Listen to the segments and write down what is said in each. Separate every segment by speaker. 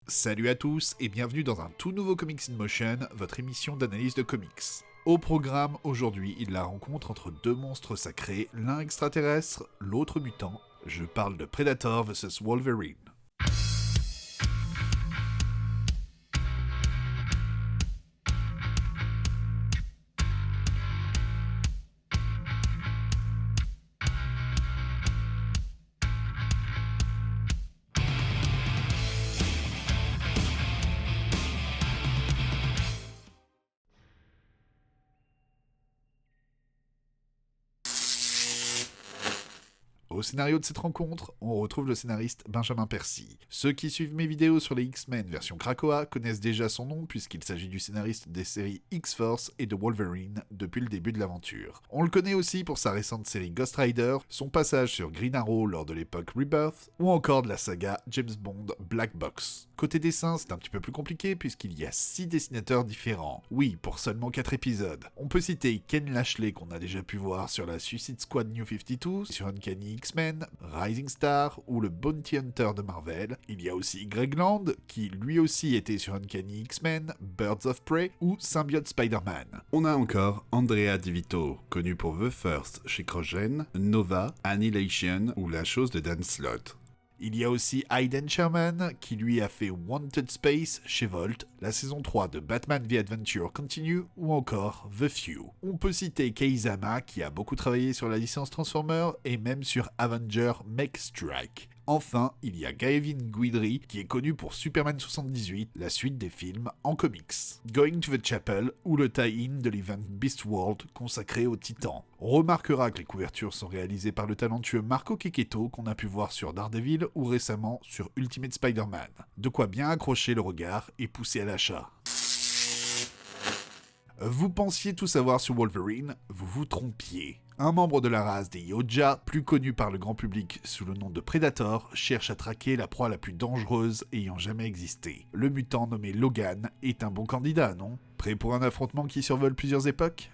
Speaker 1: Salut à tous et bienvenue dans un tout nouveau Comics in Motion, votre émission d'analyse de comics. Au programme, aujourd'hui, il la rencontre entre deux monstres sacrés, l'un extraterrestre, l'autre mutant. Je parle de Predator vs Wolverine. Au scénario de cette rencontre, on retrouve le scénariste Benjamin Percy. Ceux qui suivent mes vidéos sur les X-Men version Krakoa connaissent déjà son nom puisqu'il s'agit du scénariste des séries X-Force et de Wolverine depuis le début de l'aventure. On le connaît aussi pour sa récente série Ghost Rider, son passage sur Green Arrow lors de l'époque Rebirth, ou encore de la saga James Bond Black Box. Côté dessin, c'est un petit peu plus compliqué puisqu'il y a 6 dessinateurs différents. Oui, pour seulement 4 épisodes. On peut citer Ken Lashley qu'on a déjà pu voir sur la Suicide Squad New 52, sur Uncanny X-Men, Rising Star ou le Bounty Hunter de Marvel. Il y a aussi Greg Land qui lui aussi était sur Uncanny X-Men, Birds of Prey ou Symbiote Spider-Man. On a encore Andrea Di Vito, connu pour The First chez Crossgen, Nova, Annihilation ou La Chose de Dan Slott. Il y a aussi Aidan Sherman, qui lui a fait Wanted Space chez Volt, la saison 3 de Batman The Adventure Continue, ou encore The Few. On peut citer Kei-Zama, qui a beaucoup travaillé sur la licence Transformers, et même sur Avenger Mech Strike. Enfin, il y a Gavin Guidry, qui est connu pour Superman 78, la suite des films en comics. Going to the Chapel, ou le tie-in de l'event Beastworld consacré aux Titans. On remarquera que les couvertures sont réalisées par le talentueux Marco Checchetto qu'on a pu voir sur Daredevil ou récemment sur Ultimate Spider-Man. De quoi bien accrocher le regard et pousser à l'achat. Vous pensiez tout savoir sur Wolverine, vous vous trompiez. Un membre de la race des Yoja, plus connu par le grand public sous le nom de Predator, cherche à traquer la proie la plus dangereuse ayant jamais existé. Le mutant nommé Logan est un bon candidat, non ? Prêt pour un affrontement qui survole plusieurs époques ?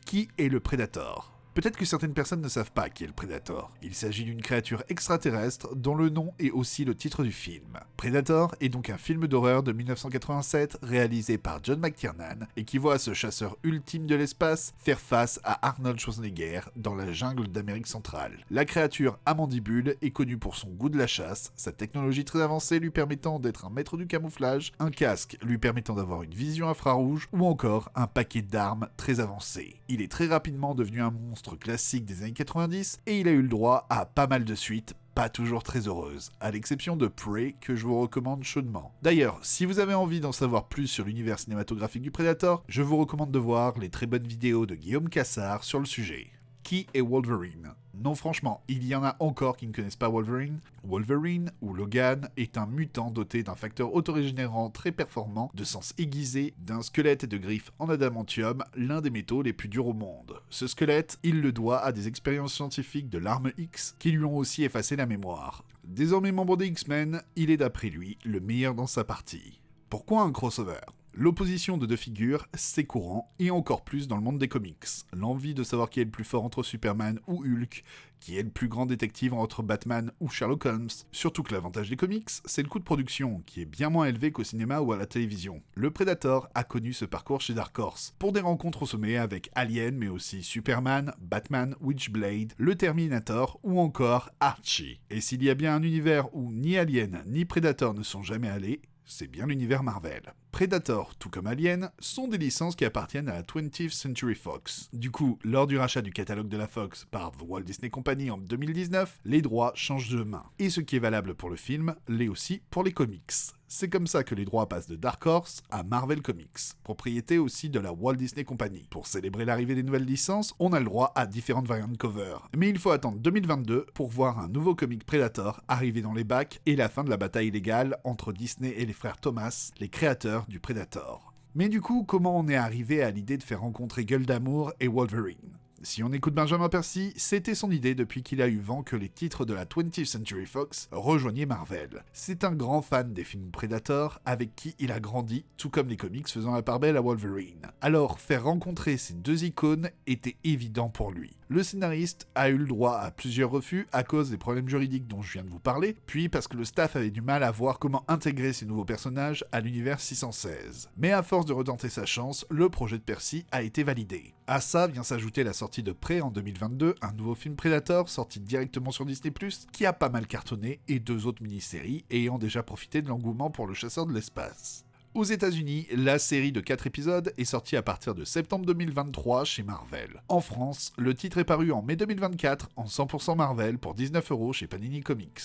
Speaker 1: Qui est le Predator ? Peut-être que certaines personnes ne savent pas qui est le Predator. Il s'agit d'une créature extraterrestre dont le nom est aussi le titre du film. Predator est donc un film d'horreur de 1987 réalisé par John McTiernan et qui voit ce chasseur ultime de l'espace faire face à Arnold Schwarzenegger dans la jungle d'Amérique centrale. La créature à mandibules est connue pour son goût de la chasse, sa technologie très avancée lui permettant d'être un maître du camouflage, un casque lui permettant d'avoir une vision infrarouge ou encore un paquet d'armes très avancé. Il est très rapidement devenu un monstre classique des années 90 et il a eu le droit à pas mal de suites, pas toujours très heureuses, à l'exception de Prey que je vous recommande chaudement. D'ailleurs, si vous avez envie d'en savoir plus sur l'univers cinématographique du Predator, je vous recommande de voir les très bonnes vidéos de Guillaume Cassard sur le sujet. Qui est Wolverine ? Non franchement, il y en a encore qui ne connaissent pas Wolverine. Wolverine, ou Logan, est un mutant doté d'un facteur autorégénérant très performant, de sens aiguisé, d'un squelette et de griffes en adamantium, l'un des métaux les plus durs au monde. Ce squelette, il le doit à des expériences scientifiques de l'arme X qui lui ont aussi effacé la mémoire. Désormais membre des X-Men, il est d'après lui le meilleur dans sa partie. Pourquoi un crossover ? L'opposition de deux figures, c'est courant, et encore plus dans le monde des comics. L'envie de savoir qui est le plus fort entre Superman ou Hulk, qui est le plus grand détective entre Batman ou Sherlock Holmes. Surtout que l'avantage des comics, c'est le coût de production, qui est bien moins élevé qu'au cinéma ou à la télévision. Le Predator a connu ce parcours chez Dark Horse, pour des rencontres au sommet avec Alien, mais aussi Superman, Batman, Witchblade, le Terminator ou encore Archie. Et s'il y a bien un univers où ni Alien ni Predator ne sont jamais allés, c'est bien l'univers Marvel. Predator, tout comme Alien, sont des licences qui appartiennent à la 20th Century Fox. Du coup, lors du rachat du catalogue de la Fox par The Walt Disney Company en 2019, les droits changent de main. Et ce qui est valable pour le film, l'est aussi pour les comics. C'est comme ça que les droits passent de Dark Horse à Marvel Comics, propriété aussi de la Walt Disney Company. Pour célébrer l'arrivée des nouvelles licences, on a le droit à différentes variantes cover. Mais il faut attendre 2022 pour voir un nouveau comic Predator arriver dans les bacs et la fin de la bataille légale entre Disney et les frères Thomas, les créateurs du Predator. Mais du coup, comment on est arrivé à l'idée de faire rencontrer Gueule d'Amour et Wolverine ? Si on écoute Benjamin Percy, c'était son idée depuis qu'il a eu vent que les titres de la 20th Century Fox rejoignaient Marvel. C'est un grand fan des films Predator avec qui il a grandi, tout comme les comics faisant la part belle à Wolverine. Alors, faire rencontrer ces deux icônes était évident pour lui. Le scénariste a eu le droit à plusieurs refus à cause des problèmes juridiques dont je viens de vous parler, puis parce que le staff avait du mal à voir comment intégrer ces nouveaux personnages à l'univers 616. Mais à force de retenter sa chance, le projet de Percy a été validé. À ça vient s'ajouter la sortie de Prey en 2022, un nouveau film Predator sorti directement sur Disney+, qui a pas mal cartonné, et 2 autres mini-séries ayant déjà profité de l'engouement pour le chasseur de l'espace. Aux États-Unis, la série de 4 épisodes est sortie à partir de septembre 2023 chez Marvel. En France, le titre est paru en mai 2024 en 100% Marvel pour 19€ chez Panini Comics.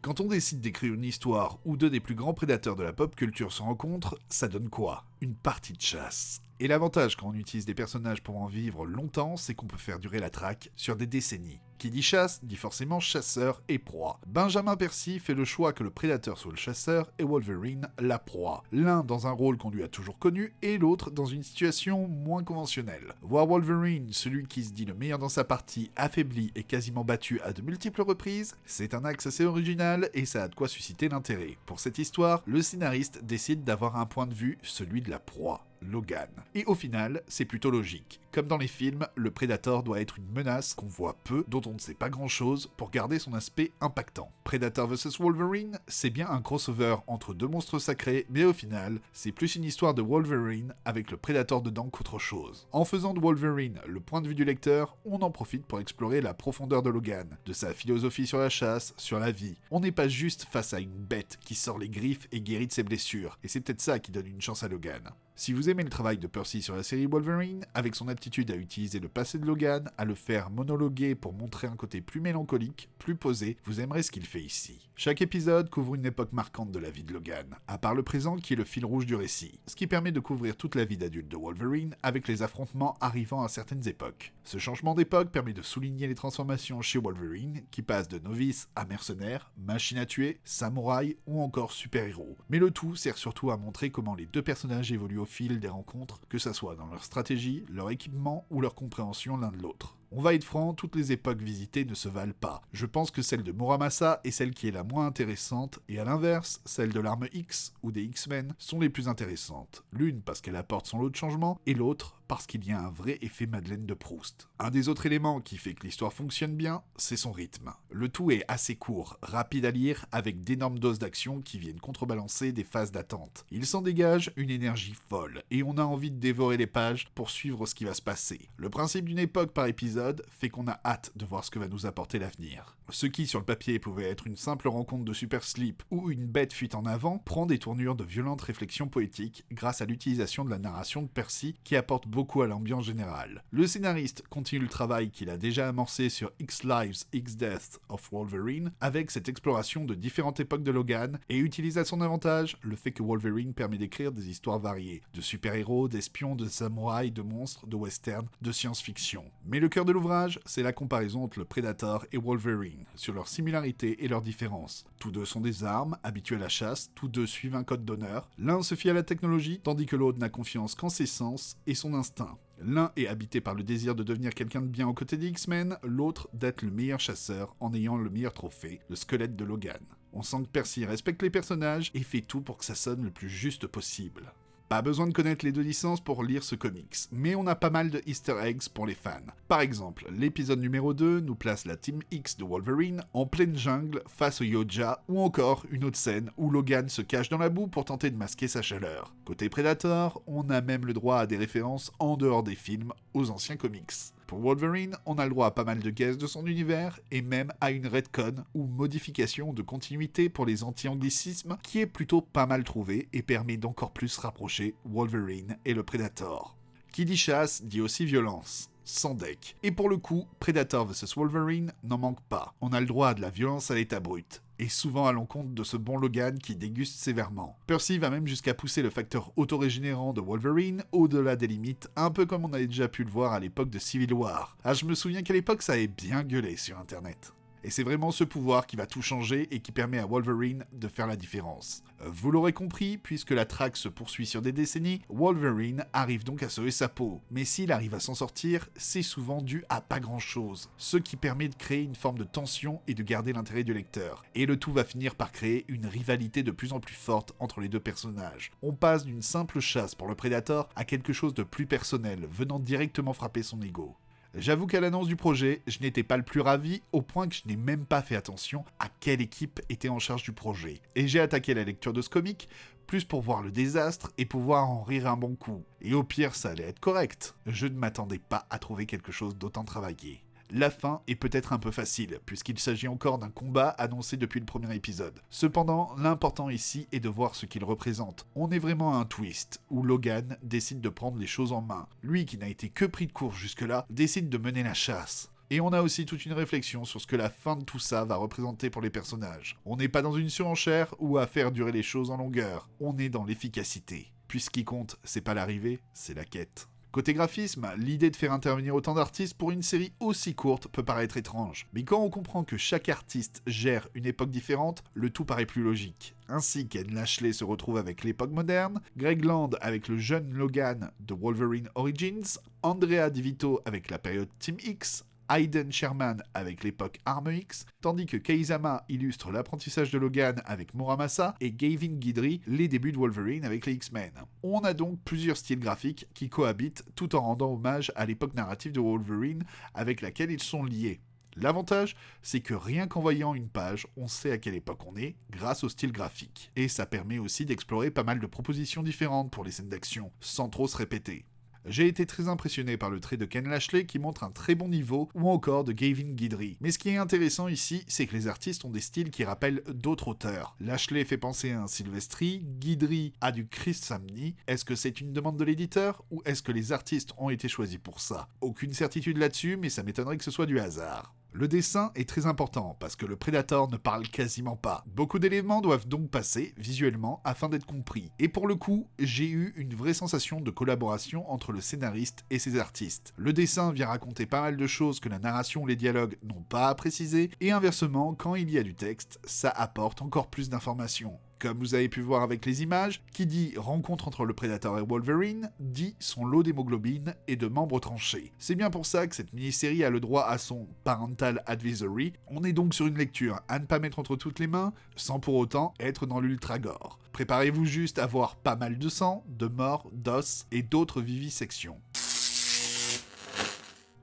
Speaker 1: Quand on décide d'écrire une histoire où deux des plus grands prédateurs de la pop culture se rencontrent, ça donne quoi? Une partie de chasse. Et l'avantage quand on utilise des personnages pour en vivre longtemps, c'est qu'on peut faire durer la traque sur des décennies. Qui dit chasse, dit forcément chasseur et proie. Benjamin Percy fait le choix que le prédateur soit le chasseur et Wolverine la proie. L'un dans un rôle qu'on lui a toujours connu et l'autre dans une situation moins conventionnelle. Voir Wolverine, celui qui se dit le meilleur dans sa partie, affaibli et quasiment battu à de multiples reprises, c'est un axe assez original et ça a de quoi susciter l'intérêt. Pour cette histoire, le scénariste décide d'avoir un point de vue, celui de la proie. Logan. Et au final, c'est plutôt logique. Comme dans les films, le Predator doit être une menace qu'on voit peu, dont on ne sait pas grand chose, pour garder son aspect impactant. Predator vs Wolverine, c'est bien un crossover entre deux monstres sacrés, mais au final, c'est plus une histoire de Wolverine avec le Predator dedans qu'autre chose. En faisant de Wolverine le point de vue du lecteur, on en profite pour explorer la profondeur de Logan, de sa philosophie sur la chasse, sur la vie. On n'est pas juste face à une bête qui sort les griffes et guérit de ses blessures, et c'est peut-être ça qui donne une chance à Logan. Si vous aimez le travail de Percy sur la série Wolverine, avec son aptitude à utiliser le passé de Logan, à le faire monologuer pour montrer un côté plus mélancolique, plus posé, vous aimerez ce qu'il fait ici. Chaque épisode couvre une époque marquante de la vie de Logan, à part le présent qui est le fil rouge du récit, ce qui permet de couvrir toute la vie d'adulte de Wolverine avec les affrontements arrivant à certaines époques. Ce changement d'époque permet de souligner les transformations chez Wolverine, qui passe de novice à mercenaire, machine à tuer, samouraï ou encore super-héros. Mais le tout sert surtout à montrer comment les deux personnages évoluent au fil des rencontres, que ça soit dans leur stratégie, leur équipement ou leur compréhension l'un de l'autre. On va être franc, toutes les époques visitées ne se valent pas. Je pense que celle de Muramasa est celle qui est la moins intéressante, et à l'inverse, celle de l'arme X ou des X-Men sont les plus intéressantes. L'une parce qu'elle apporte son lot de changements, et l'autre parce qu'il y a un vrai effet Madeleine de Proust. Un des autres éléments qui fait que l'histoire fonctionne bien, c'est son rythme. Le tout est assez court, rapide à lire, avec d'énormes doses d'action qui viennent contrebalancer des phases d'attente. Il s'en dégage une énergie folle, et on a envie de dévorer les pages pour suivre ce qui va se passer. Le principe d'une époque par épisode fait qu'on a hâte de voir ce que va nous apporter l'avenir. Ce qui, sur le papier, pouvait être une simple rencontre de Super Slip ou une bête fuite en avant, prend des tournures de violentes réflexions poétiques grâce à l'utilisation de la narration de Percy qui apporte beaucoup à l'ambiance générale. Le scénariste continue le travail qu'il a déjà amorcé sur X Lives, X Deaths of Wolverine avec cette exploration de différentes époques de Logan et utilise à son avantage le fait que Wolverine permet d'écrire des histoires variées, de super-héros, d'espions, de samouraïs, de monstres, de westerns, de science-fiction. Mais le cœur de l'ouvrage, c'est la comparaison entre le Predator et Wolverine, sur leurs similarités et leurs différences. Tous deux sont des armes, habitués à la chasse, tous deux suivent un code d'honneur. L'un se fie à la technologie, tandis que l'autre n'a confiance qu'en ses sens et son instinct. L'un est habité par le désir de devenir quelqu'un de bien aux côtés des X-Men, l'autre d'être le meilleur chasseur en ayant le meilleur trophée, le squelette de Logan. On sent que Percy respecte les personnages et fait tout pour que ça sonne le plus juste possible. Pas besoin de connaître les deux licences pour lire ce comics, mais on a pas mal de easter eggs pour les fans. Par exemple, l'épisode numéro 2 nous place la Team X de Wolverine en pleine jungle face au Yoja, ou encore une autre scène où Logan se cache dans la boue pour tenter de masquer sa chaleur. Côté Predator, on a même le droit à des références en dehors des films aux anciens comics. Pour Wolverine, on a le droit à pas mal de guests de son univers, et même à une retcon ou modification de continuité pour les anti-anglicismes, qui est plutôt pas mal trouvé et permet d'encore plus rapprocher Wolverine et le Predator. Qui dit chasse dit aussi violence. Sans deck. Et pour le coup, Predator vs Wolverine n'en manque pas. On a le droit à de la violence à l'état brut, et souvent à l'encontre de ce bon Logan qui déguste sévèrement. Percy va même jusqu'à pousser le facteur autorégénérant de Wolverine au-delà des limites, un peu comme on avait déjà pu le voir à l'époque de Civil War. Ah, je me souviens qu'à l'époque ça avait bien gueulé sur internet. Et c'est vraiment ce pouvoir qui va tout changer et qui permet à Wolverine de faire la différence. Vous l'aurez compris, puisque la traque se poursuit sur des décennies, Wolverine arrive donc à sauver sa peau. Mais s'il arrive à s'en sortir, c'est souvent dû à pas grand chose, ce qui permet de créer une forme de tension et de garder l'intérêt du lecteur. Et le tout va finir par créer une rivalité de plus en plus forte entre les deux personnages. On passe d'une simple chasse pour le Predator à quelque chose de plus personnel, venant directement frapper son ego. J'avoue qu'à l'annonce du projet, je n'étais pas le plus ravi, au point que je n'ai même pas fait attention à quelle équipe était en charge du projet. Et j'ai attaqué la lecture de ce comic, plus pour voir le désastre et pouvoir en rire un bon coup. Et au pire, ça allait être correct. Je ne m'attendais pas à trouver quelque chose d'autant travaillé. La fin est peut-être un peu facile, puisqu'il s'agit encore d'un combat annoncé depuis le premier épisode. Cependant, l'important ici est de voir ce qu'il représente. On est vraiment à un twist, où Logan décide de prendre les choses en main. Lui, qui n'a été que pris de court jusque-là, décide de mener la chasse. Et on a aussi toute une réflexion sur ce que la fin de tout ça va représenter pour les personnages. On n'est pas dans une surenchère ou à faire durer les choses en longueur, on est dans l'efficacité. Puis ce qui compte, c'est pas l'arrivée, c'est la quête. Côté graphisme, l'idée de faire intervenir autant d'artistes pour une série aussi courte peut paraître étrange. Mais quand on comprend que chaque artiste gère une époque différente, le tout paraît plus logique. Ainsi Ken Lashley se retrouve avec l'époque moderne, Greg Land avec le jeune Logan de Wolverine Origins, Andrea Di Vito avec la période Team X, Hayden Sherman avec l'époque Arme X, tandis que Kei-Sama illustre l'apprentissage de Logan avec Muramasa et Gavin Guidry les débuts de Wolverine avec les X-Men. On a donc plusieurs styles graphiques qui cohabitent tout en rendant hommage à l'époque narrative de Wolverine avec laquelle ils sont liés. L'avantage, c'est que rien qu'en voyant une page, on sait à quelle époque on est grâce au style graphique. Et ça permet aussi d'explorer pas mal de propositions différentes pour les scènes d'action, sans trop se répéter. J'ai été très impressionné par le trait de Ken Lashley qui montre un très bon niveau, ou encore de Gavin Guidry. Mais ce qui est intéressant ici, c'est que les artistes ont des styles qui rappellent d'autres auteurs. Lashley fait penser à un Silvestri, Guidry à du Chris Samney. Est-ce que c'est une demande de l'éditeur, ou est-ce que les artistes ont été choisis pour ça? Aucune certitude là-dessus, mais ça m'étonnerait que ce soit du hasard. Le dessin est très important parce que le Predator ne parle quasiment pas. Beaucoup d'éléments doivent donc passer visuellement afin d'être compris. Et pour le coup, j'ai eu une vraie sensation de collaboration entre le scénariste et ses artistes. Le dessin vient raconter pas mal de choses que la narration ou les dialogues n'ont pas à préciser, et inversement, quand il y a du texte, ça apporte encore plus d'informations. Comme vous avez pu voir avec les images, qui dit rencontre entre le Predator et Wolverine, dit son lot d'hémoglobine et de membres tranchés. C'est bien pour ça que cette mini-série a le droit à son Parental Advisory. On est donc sur une lecture à ne pas mettre entre toutes les mains, sans pour autant être dans l'ultra-gore. Préparez-vous juste à voir pas mal de sang, de morts, d'os et d'autres vivisections.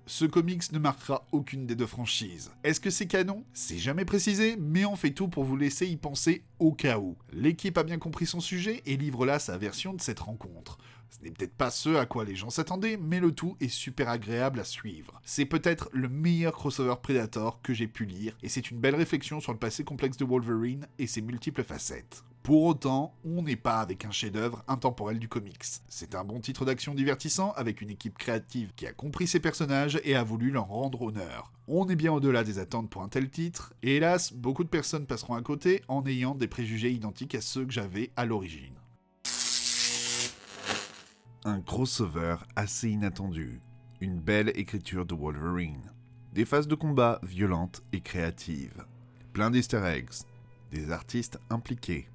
Speaker 1: Ce comics ne marquera aucune des deux franchises. Est-ce que c'est canon? C'est jamais précisé, mais on fait tout pour vous laisser y penser au cas où. L'équipe a bien compris son sujet et livre là sa version de cette rencontre. Ce n'est peut-être pas ce à quoi les gens s'attendaient, mais le tout est super agréable à suivre. C'est peut-être le meilleur crossover Predator que j'ai pu lire, et c'est une belle réflexion sur le passé complexe de Wolverine et ses multiples facettes. Pour autant, on n'est pas avec un chef-d'œuvre intemporel du comics. C'est un bon titre d'action divertissant avec une équipe créative qui a compris ses personnages et a voulu leur rendre honneur. On est bien au-delà des attentes pour un tel titre, et hélas, beaucoup de personnes passeront à côté en ayant des préjugés identiques à ceux que j'avais à l'origine. Un crossover assez inattendu. Une belle écriture de Wolverine. Des phases de combat violentes et créatives. Plein d'easter eggs. Des artistes impliqués.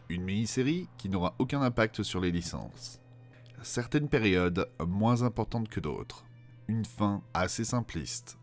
Speaker 1: Une mini-série qui n'aura aucun impact sur les licences. Certaines périodes moins importantes que d'autres. Une fin assez simpliste.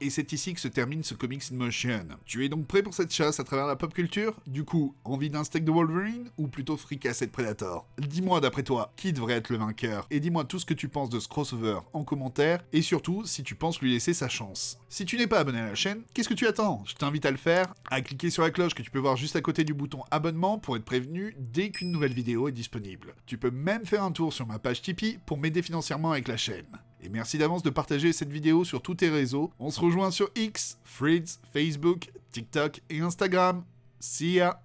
Speaker 1: Et c'est ici que se termine ce Comics in Motion. Tu es donc prêt pour cette chasse à travers la pop culture? Du coup, envie d'un steak de Wolverine ou plutôt fricassé de Predator? Dis-moi d'après toi, qui devrait être le vainqueur? Et dis-moi tout ce que tu penses de ce crossover en commentaire, et surtout si tu penses lui laisser sa chance. Si tu n'es pas abonné à la chaîne, qu'est-ce que tu attends? Je t'invite à le faire, à cliquer sur la cloche que tu peux voir juste à côté du bouton abonnement pour être prévenu dès qu'une nouvelle vidéo est disponible. Tu peux même faire un tour sur ma page Tipeee pour m'aider financièrement avec la chaîne. Et merci d'avance de partager cette vidéo sur tous tes réseaux. On se rejoint sur X, Threads, Facebook, TikTok et Instagram. See ya!